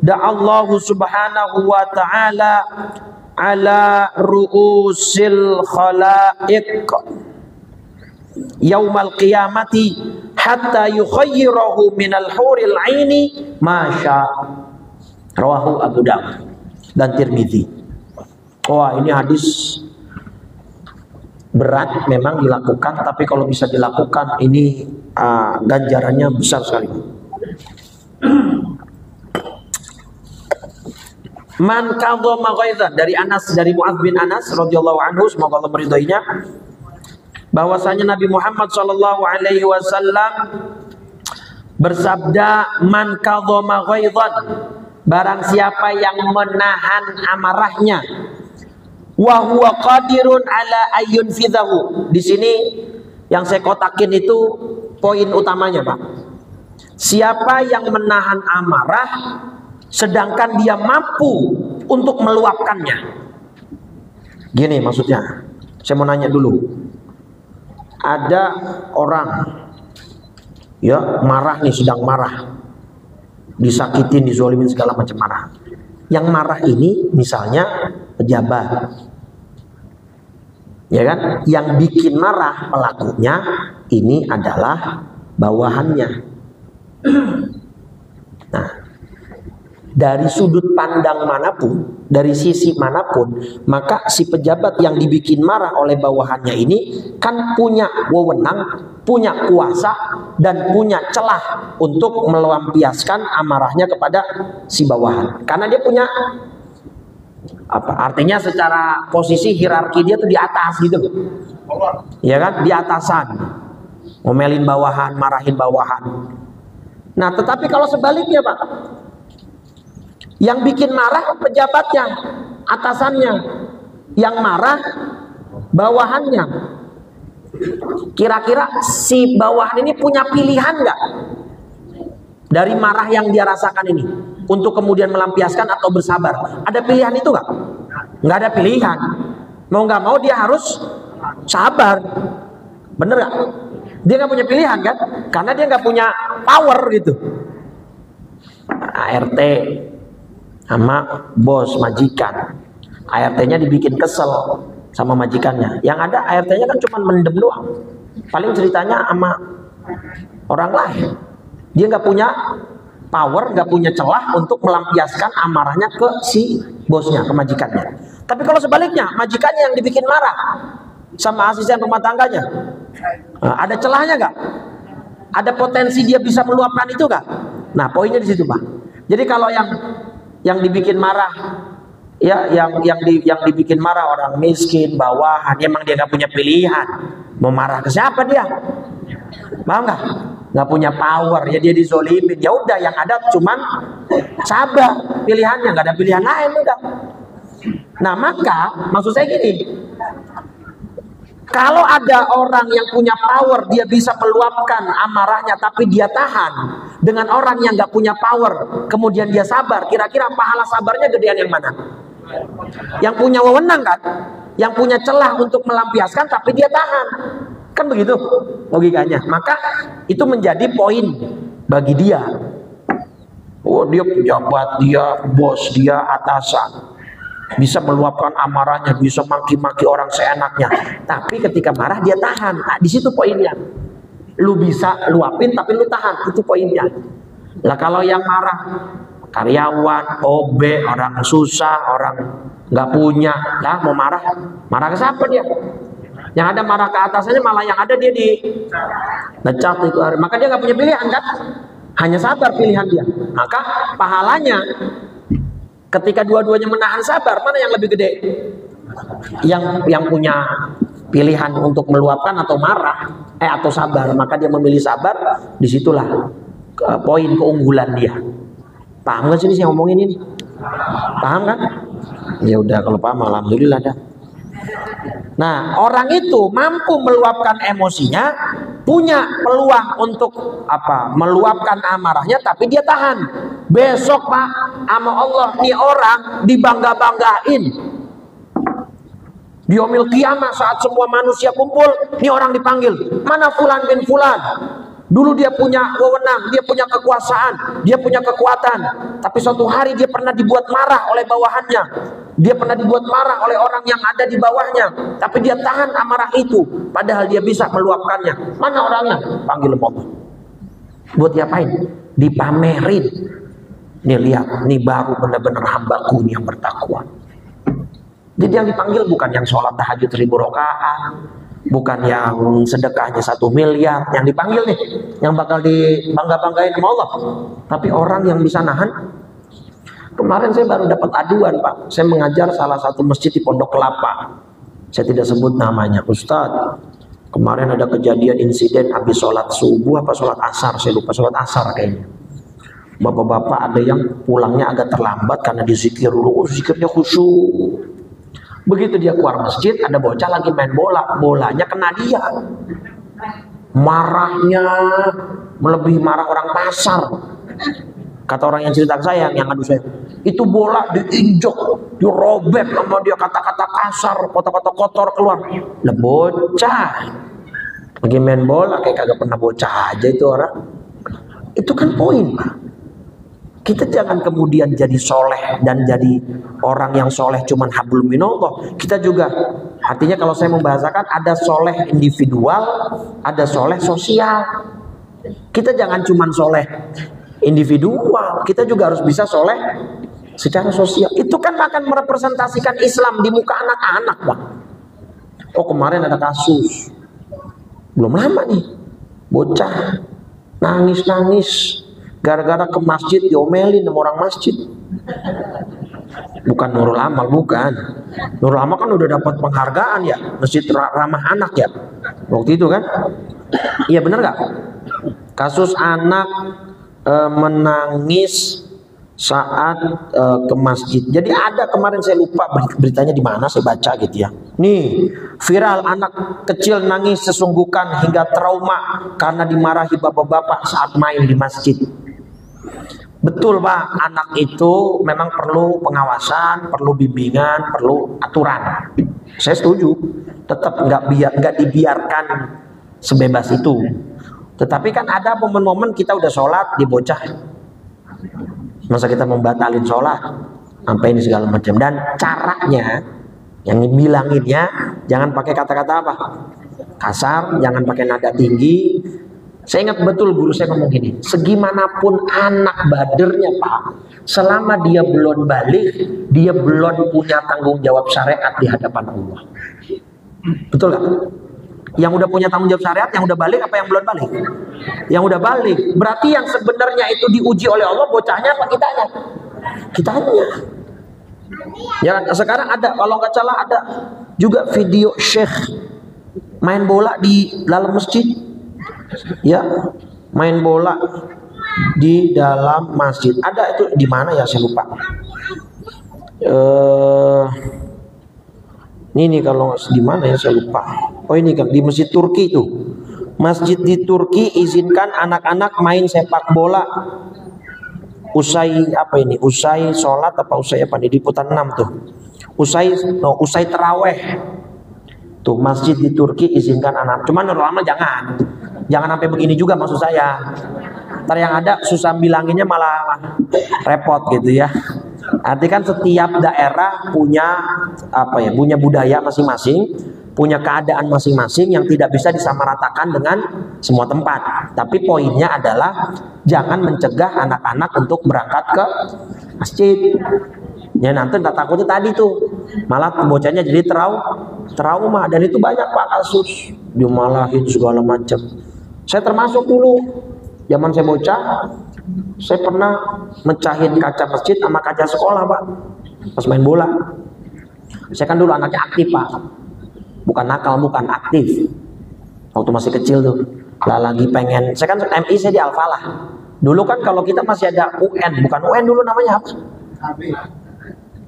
da'allahu subhanahu wa ta'ala ala ru'usil khalaiq yaumal qiyamati hatta yukhayyirahu minal huril aini masya. Rawahu Abu Dawud dan Tirmidzi. Wah, ini hadis berat memang dilakukan, tapi kalau bisa dilakukan ini ganjarannya besar sekali. Man kadhama ghaidhan, dari Mu'adz bin Anas radhiyallahu anhu, semoga Allah meridhoinya, bahwasanya Nabi Muhammad sallallahu alaihi wasallam bersabda, man kadhama ghaidhan, barang siapa yang menahan amarahnya, wa huwa qadirun ala ayyunfidhahu. Di sini yang saya kotakin itu poin utamanya, Pak. Siapa yang menahan amarah sedangkan dia mampu untuk meluapkannya. Gini maksudnya, saya mau nanya dulu. Ada orang ya marah nih, sedang marah, disakitin, dizolimin, segala macam marah. Yang marah ini misalnya pejabat, ya kan? Yang bikin marah pelakunya ini adalah bawahannya. Nah, dari sudut pandang manapun, dari sisi manapun, maka si pejabat yang dibikin marah oleh bawahannya ini kan punya wewenang, punya kuasa, dan punya celah untuk melampiaskan amarahnya kepada si bawahan. Karena dia punya apa? Artinya secara posisi hierarki dia tuh di atas gitu, ya kan? Di atasan, ngomelin bawahan, marahin bawahan. Nah, tetapi kalau sebaliknya, Pak, yang bikin marah pejabatnya, atasannya, yang marah bawahannya. Kira-kira si bawahan ini punya pilihan nggak dari marah yang dia rasakan ini untuk kemudian melampiaskan atau bersabar? Ada pilihan itu nggak? Nggak ada pilihan. Mau nggak mau dia harus sabar. Bener nggak? Dia nggak punya pilihan kan? Karena dia nggak punya power gitu. ART sama bos majikan, ART-nya dibikin kesel sama majikannya. Yang ada ART-nya kan cuma mendem doang, paling ceritanya sama orang lain. Dia nggak punya power, nggak punya celah untuk melampiaskan amarahnya ke si bosnya, ke majikannya. Tapi kalau sebaliknya, majikannya yang dibikin marah sama asisten rumah tangganya, ada celahnya nggak? Ada potensi dia bisa meluapkan itu nggak? Nah, poinnya di situ, Pak. Jadi kalau yang dibikin marah, ya yang dibikin marah orang miskin, bawahan, emang dia nggak punya pilihan, mau marah ke siapa dia? Paham nggak? Nggak punya power, ya dia dizolimin. Ya udah, yang ada cuman sabar pilihannya, nggak ada pilihan lain udah. Nah, maka maksud saya gini, kalau ada orang yang punya power, dia bisa meluapkan amarahnya, tapi dia tahan. Dengan orang yang nggak punya power, kemudian dia sabar. Kira-kira pahala sabarnya gedean yang mana? Yang punya wewenang kan? Yang punya celah untuk melampiaskan, tapi dia tahan. Kan begitu logikanya. Maka itu menjadi poin bagi dia. Oh, dia pejabat, dia bos, dia atasan, bisa meluapkan amarahnya, bisa maki-maki orang seenaknya. Tapi ketika marah dia tahan. Nah, di situ poinnya. Lu bisa luapin tapi lu tahan, itu poinnya. Lah kalau yang marah karyawan, OB, orang susah, orang nggak punya, lah mau marah ke siapa dia? Yang ada marah ke atasannya, malah yang ada dia di dicat itu hari. Maka dia nggak punya pilihan kan? Hanya sabar pilihan dia. Maka pahalanya ketika dua-duanya menahan sabar, mana yang lebih gede? Yang punya pilihan untuk meluapkan atau marah, atau sabar, maka dia memilih sabar. Disitulah poin keunggulan dia. Paham nggak sih saya ngomongin ini? Paham kan? Ya udah, kalau paham alhamdulillah dah. Nah, orang itu mampu meluapkan emosinya, punya peluang untuk apa? Meluapkan amarahnya, tapi dia tahan. Besok Pak, sama Allah nih orang dibangga-banggain. Di yaumil qiyamah saat semua manusia kumpul, nih orang dipanggil. Mana fulan bin fulan? Dulu dia punya wewenang, dia punya kekuasaan, dia punya kekuatan. Tapi suatu hari dia pernah dibuat marah oleh bawahannya. Dia pernah dibuat marah oleh orang yang ada di bawahnya. Tapi dia tahan amarah itu. Padahal dia bisa meluapkannya. Mana orangnya? Panggil Allah. Buat diapain? Dipamerin. Nih lihat, nih baru benar-benar hambaku yang bertakwa. Jadi yang dipanggil bukan yang sholat tahajud 1000 rakaat, bukan yang sedekahnya 1 miliar. Yang dipanggil nih, yang bakal dibangga-banggain sama Allah. Tapi orang yang bisa nahan. Kemarin saya baru dapat aduan Pak. Saya mengajar salah satu masjid di Pondok Kelapa. Saya tidak sebut namanya. Ustadz, kemarin ada kejadian insiden habis sholat subuh apa sholat asar, saya lupa, sholat asar kayaknya. Bapak-bapak ada yang pulangnya agak terlambat karena dizikir dulu. Oh, zikirnya khusyuk. Begitu dia keluar masjid, ada bocah lagi main bola, bolanya kena dia. Marahnya melebihi marah orang pasar. Kata orang yang cerita ke saya, yang ngadu saya, itu bola diinjek, dirobek sama dia, kata-kata kasar, kata-kata kotor keluar. Lah bocah lagi main bola kayak kagak pernah bocah aja itu orang. Itu kan poin Pak. Kita jangan kemudian jadi soleh dan jadi orang yang soleh cuman hablum minallah. Kita juga, artinya kalau saya membahasakan, ada soleh individual, ada soleh sosial. Kita jangan cuman soleh individual, kita juga harus bisa soleh secara sosial. Itu kan akan merepresentasikan Islam di muka anak-anak Pak. Oh kemarin ada kasus, belum lama nih, bocah nangis-nangis gara-gara ke masjid diomelin sama orang masjid. Bukan Nurul Amal, bukan. Nurul Amal kan udah dapat penghargaan ya, masjid ramah anak ya, waktu itu kan. Iya bener gak? Kasus anak menangis saat ke masjid. Jadi ada kemarin, saya lupa beritanya di mana, saya baca gitu ya. Nih viral, anak kecil nangis sesungguhkan hingga trauma karena dimarahi bapak-bapak saat main di masjid. Betul Pak, anak itu memang perlu pengawasan, perlu bimbingan, perlu aturan. Saya setuju, tetap nggak dibiarkan sebebas itu. Tetapi kan ada momen-momen kita udah sholat di bocah, masa kita membatalin sholat sampai ini segala macam. Dan caranya yang bilanginnya jangan pakai kata-kata apa kasar, jangan pakai nada tinggi. Saya ingat betul guru saya ngomong gini, segimanapun anak badernya Pak, selama dia belum balik, dia belum punya tanggung jawab syariat di hadapan Allah. Betul gak? Yang udah punya tanggung jawab syariat, yang udah balik apa yang belum balik? Yang udah balik. Berarti yang sebenarnya itu diuji oleh Allah bocahnya apa kitanya? Kitanya. Ya sekarang ada, kalau nggak salah ada juga video Syekh main bola di dalam masjid. Ya, main bola di dalam masjid. Ada itu di mana ya, saya lupa. Ini kalau di mana ya, saya lupa. Oh ini kan di masjid Turki itu. Masjid di Turki izinkan anak-anak main sepak bola usai apa ini? Usai sholat apa usai apa nih? Di Liputan 6 tuh. Usai teraweh. Tuh masjid di Turki izinkan anak. Cuman normal jangan sampai begini juga maksud saya. Ntar yang ada susah bilanginnya malah repot gitu ya. Artinya kan setiap daerah punya punya budaya masing-masing, punya keadaan masing-masing yang tidak bisa disamaratakan dengan semua tempat. Tapi poinnya adalah jangan mencegah anak-anak untuk berangkat ke masjid. Ya nanti takutnya tadi tuh malah bocahnya jadi trauma, dan itu banyak Pak kasus dimalahin segala macam. Saya termasuk dulu zaman saya bocah, saya pernah mecahin kaca masjid sama kaca sekolah Pak pas main bola. Saya kan dulu anaknya aktif Pak, bukan nakal, bukan aktif. Waktu masih kecil tuh lah lagi pengen, saya kan MI, saya di Al-Falah. Dulu kan kalau kita masih ada UN, bukan UN dulu namanya apa?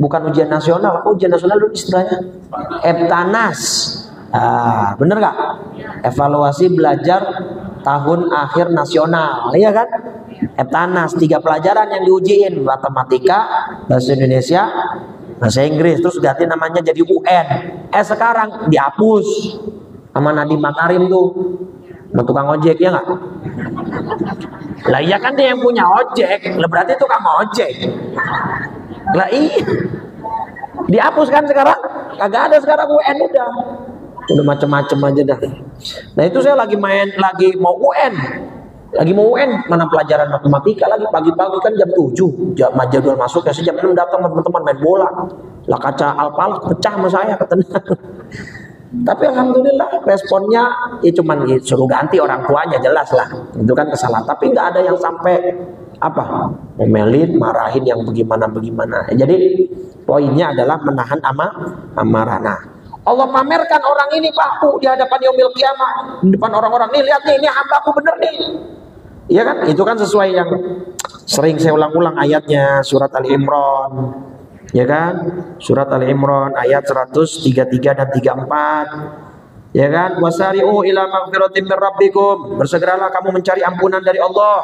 Bukan ujian nasional, ujian nasional dulu istilahnya Eptanas. Bener gak? Evaluasi belajar tahun akhir nasional, iya kan? Eptanas, 3 pelajaran yang diujiin, matematika, bahasa Indonesia, bahasa Inggris, terus ganti namanya jadi UN. Sekarang dihapus sama Nadiem Makarim tuh, sama tukang ojek, ya nggak? Lah iya kan dia yang punya ojek, lah berarti tukang ojek. Lah iya, dihapus kan sekarang, kagak ada sekarang UN, udah macem-macem aja dah. Nah itu saya lagi mau UN, mana pelajaran matematika lagi, pagi-pagi kan jam 7 jadwal masuk ya, jam 6 datang teman-teman main bola, lah kaca Al-Falah pecah sama saya katanya. Tapi alhamdulillah responnya ya cuman suruh ganti orang tuanya, jelas lah itu kan kesalahan, tapi nggak ada yang sampai ngomelin, marahin yang bagaimana. Jadi poinnya adalah menahan amarah. Nah, Allah pamerkan orang ini Pak di hadapan yaumil kiamah, di depan orang-orang, nih lihat nih, ini hambaku bener nih. Iya kan? Itu kan sesuai yang sering saya ulang-ulang ayatnya, surat Al-Imran. Ya kan? Surat Al-Imran ayat 133 dan 34. Ya kan? Wasari'u ila maghfiratin mir rabbikum. Bersegeralah kamu mencari ampunan dari Allah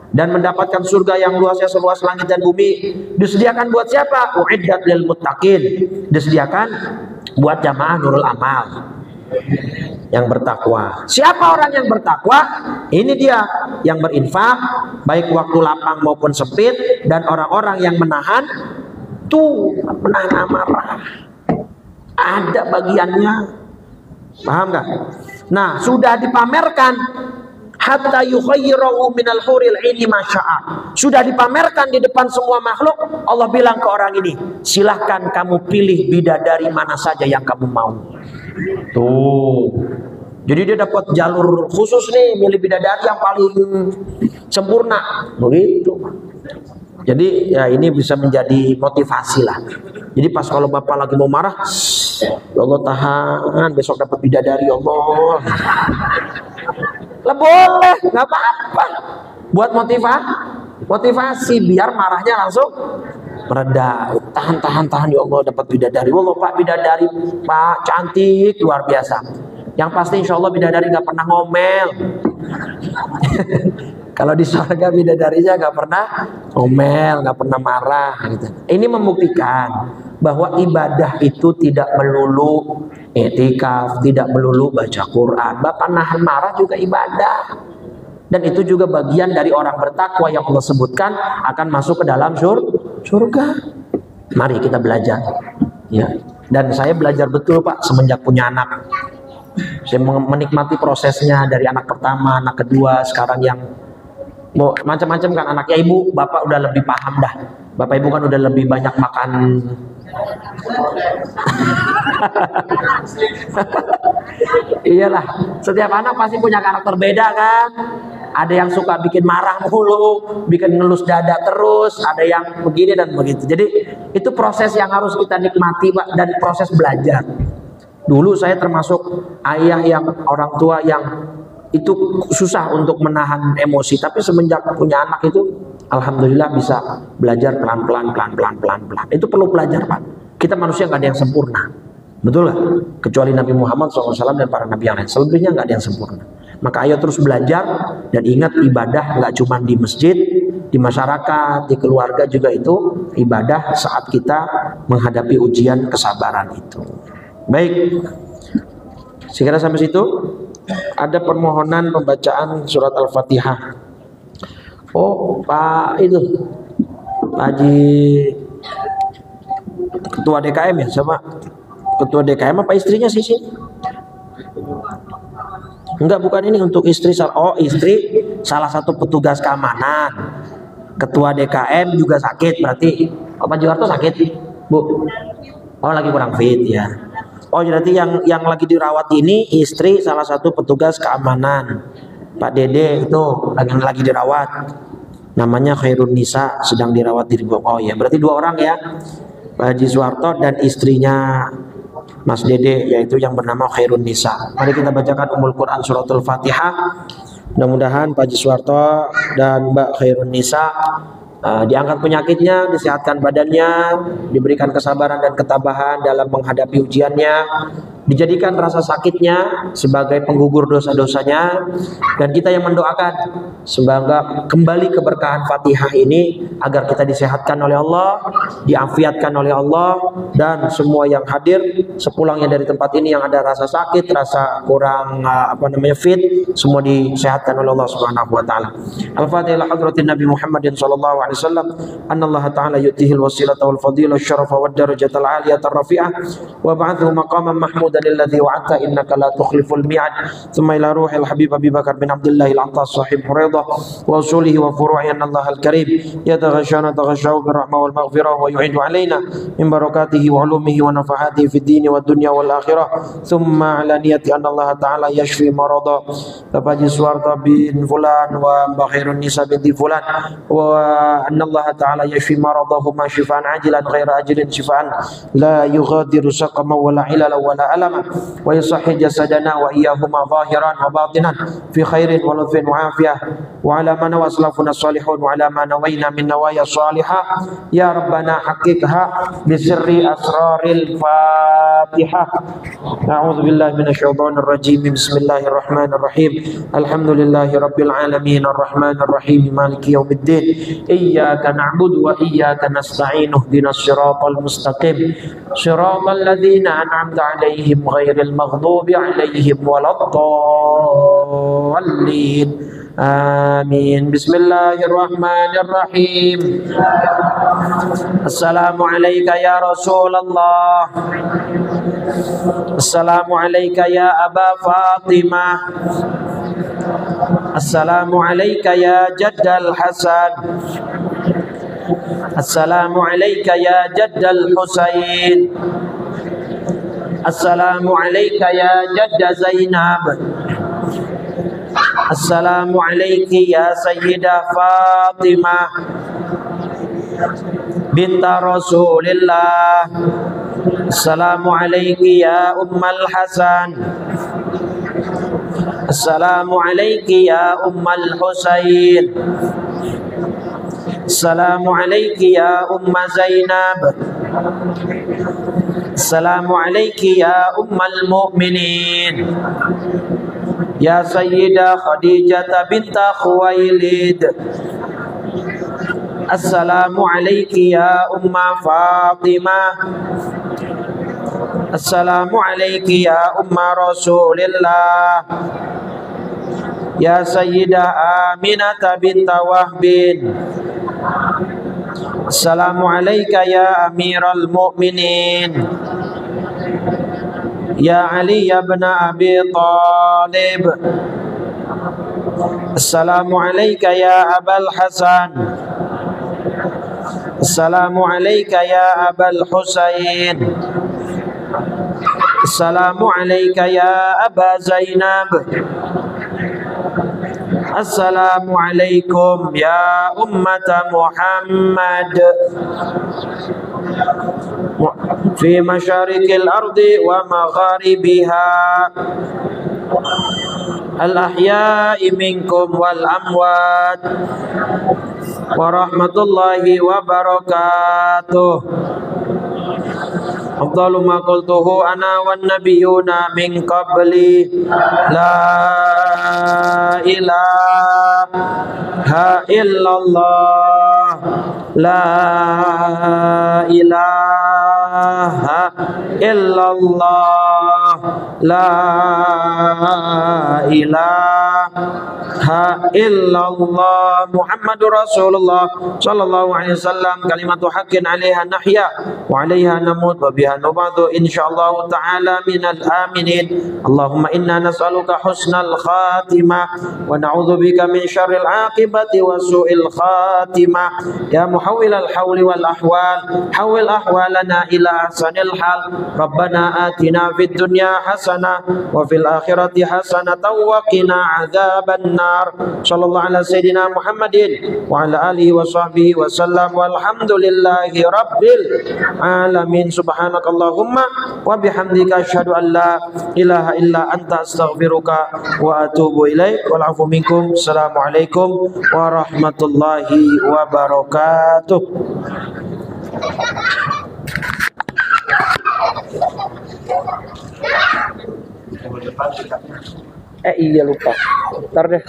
dan mendapatkan surga yang luasnya seluas langit dan bumi. Disediakan buat siapa? Uiddat lil muttaqin. Disediakan buat jamaah Nurul Amal yang bertakwa. Siapa orang yang bertakwa? Ini dia yang berinfak baik waktu lapang maupun sempit, dan orang-orang yang menahan amarah. Ada bagiannya. Paham gak? Nah, sudah dipamerkan hatta yukhayyirahu minal huril ini masya'a. Sudah dipamerkan di depan semua makhluk. Allah bilang ke orang ini, silahkan kamu pilih bidadari mana saja yang kamu mau. Tuh. Jadi dia dapat jalur khusus nih, milih bidadari yang paling sempurna. Begitu. Jadi ya ini bisa menjadi motivasi lah. Jadi pas kalau bapak lagi mau marah, ya Allah tahan, besok dapat bidadari, ya Allah. Lah boleh, nggak apa-apa. Buat motivasi biar marahnya langsung mereda. Tahan ya Allah, dapat bidadari. Wallah Pak, bidadari Pak cantik luar biasa. Yang pasti insya Allah bidadari nggak pernah ngomel. Kalau di surga bidadarinya nggak pernah ngomel, nggak pernah marah gitu. Ini membuktikan bahwa ibadah itu tidak melulu i'tikaf, tidak melulu baca Quran. Bapak nahan marah juga ibadah. Dan itu juga bagian dari orang bertakwa yang Allah sebutkan akan masuk ke dalam surga. Mari kita belajar. Ya. Dan saya belajar betul Pak semenjak punya anak. Saya menikmati prosesnya dari anak pertama, anak kedua, sekarang yang macam-macam kan anaknya ibu, bapak udah lebih paham dah. Bapak ibu kan udah lebih banyak makan. Iyalah, setiap anak pasti punya karakter beda kan. Ada yang suka bikin marah mulu, bikin ngelus dada terus, ada yang begini dan begitu. Jadi itu proses yang harus kita nikmati Pak, dan proses belajar. Dulu saya termasuk ayah yang orang tua yang itu susah untuk menahan emosi, tapi semenjak punya anak itu alhamdulillah bisa belajar pelan-pelan. Itu perlu belajar Pak. Kita manusia nggak ada yang sempurna, betul nggak? Kecuali Nabi Muhammad SAW dan para nabi yang lain, selebihnya nggak ada yang sempurna. Maka ayo terus belajar, dan ingat ibadah nggak cuma di masjid, di masyarakat, di keluarga juga itu ibadah saat kita menghadapi ujian kesabaran itu. Baik, sekira sampai situ. Ada permohonan pembacaan surat Al-Fatihah. Oh, Pak itu, Pak Haji Ketua DKM ya, sama Ketua DKM apa istrinya sih sih? Enggak, bukan ini untuk istri. Oh, istri salah satu petugas keamanan. Ketua DKM juga sakit berarti. Oh, Pak Juwarto sakit, Bu? Oh, lagi kurang fit ya. Oh, berarti yang lagi dirawat ini istri salah satu petugas keamanan. Pak Dede itu lagi dirawat. Namanya Khairun Nisa, sedang dirawat di. Oh ya, berarti 2 orang ya. Pak Haji Suwarto dan istrinya Mas Dede, yaitu yang bernama Khairun Nisa. Mari kita bacakan Ummul Quran suratul Fatihah. Mudah-mudahan Pak Haji Suwarto dan Mbak Khairun Nisa diangkat penyakitnya, disehatkan badannya, diberikan kesabaran dan ketabahan dalam menghadapi ujiannya, dijadikan rasa sakitnya sebagai penggugur dosa-dosanya, dan kita yang mendoakan semoga kembali keberkahan Fatihah ini agar kita disehatkan oleh Allah, diafiatkan oleh Allah, dan semua yang hadir sepulangnya dari tempat ini yang ada rasa sakit, rasa kurang fit, semua disehatkan oleh Allah Subhanahu wa taala. Al-Fatihah hadratin Nabi Muhammadin sallallahu alaihi wasallam. Annallaha ta'ala yutihil wasilata wal fadilah syarafa wad darajatal aliyata rafi'ah wa ba'athu maqaman mahmudan alladhi wa'adta innaka la tukhliful mi'ad. Thumma ila ruhil habib Abi Bakar bin Abdullah al-Attas sahib Huraidah wa usulihi wa furu'i annallaha al-karim yataghashana taghashaw bir rahmah wal maghfirah wa yu'idu alaina min barakatihi wa ulumihi wa nafahatihi fid dini wad dunya wal akhirah. Thumma ala niyati annallaha ta'ala yashfi marada Bapak Haji Suwarto bin Fulan wa Mbak Khairun Nisa binti Fulan wa annallaha ta'ala yashfi maradahuma shifaan ajilan ghaira ajilin shifaan la yughadiru saqama wala ilala wala alama wa yusahhi jasadana wa iyahuma zahiran wa batinan fi khairin wa lutfin wa afiyah wa ala man wa aslafuna salihun wa ala ma nawayna min nawaya salihah ya rabbana haqiqha bi sirri asraril fatihah. A'udzu billahi minasyaitonir rajim. Bismillahirrahmanirrahim. Alhamdulillahi rabbil alamin arrahmanir rahim maliki yaumiddin. Iyyaka na'budu wa iyyaka nasta'in ihdinas siratal mustaqim siratal ladzina an'amta 'alaihim ghairil maghdubi 'alaihim waladdallin. Amin. Bismillahirrahmanirrahim. Assalamu alayka ya Rasulullah. Assalamu alayka ya Aba Fatimah. Assalamu alayka ya Jaddal Hasan. Assalamu alayka ya Jaddal Husain. Assalamu alayka ya Jadda Zainab. Assalamu alayki ya Sayyidah Fatimah binta Rasulillah. Assalamu alayki ya Ummal Hasan. Assalamu alayki ya Ummal Husain. Assalamu alayki ya Umma Zainab. Assalamu alayki ya Ummal Mu'minin. Ya Sayyidah Khadijah binta Khuwailid. Assalamu alayki ya Umma Fatimah. Assalamu alayki ya Umma Rasulillah. Ya Sayyidah Aminah binta Wahbin. Assalamu alayka ya Amiral Mu'minin. Ya Ali ibn Abi Talib. Assalamu alayka ya Abal Hasan. Assalamu alayka ya Abal Husain. Assalamu alayka ya Aba Zainab. Assalamu alaikum ya ummata Muhammad fi masyarikil ardi wa magharibiha al-ahya'i minkum wal amwat wa rahmatullahi wa barakatuh. Afdalu ma qultuhu ana wan nabiyuna min qabli la ilaha illallah la ilaha illallah la ilaha illallah Muhammadur Rasulullah sallallahu alaihi wasallam kalimatu haqqin 'alaiha nahya wa 'alaiha namut wa biha nubadu insyaallah ta'ala minal aminin. Allahumma inna nas'aluka husnal khatimah wa na'udzubika min syarril aqibati wa su'il khatimah. Ya muhawwilal hawli wal ahwal hawwil ahwalana ila ahsanil hal. Rabbana atina fid dunya hasanah wa fil akhirati hasanatan wa qina adzaban nar. Sallallahu ala sayyidina Muhammadin wa ala alihi wa sahbihi wa sallam walhamdulillahi rabbil alamin. Subhanakallahumma wa bihamdika asyhadu an la ilaha illa anta astaghfiruka wa atubu ilaik. Wal afu minkum. Assalamualaikum warahmatullahi wabarakatuh. Iya lupa. Ntar deh.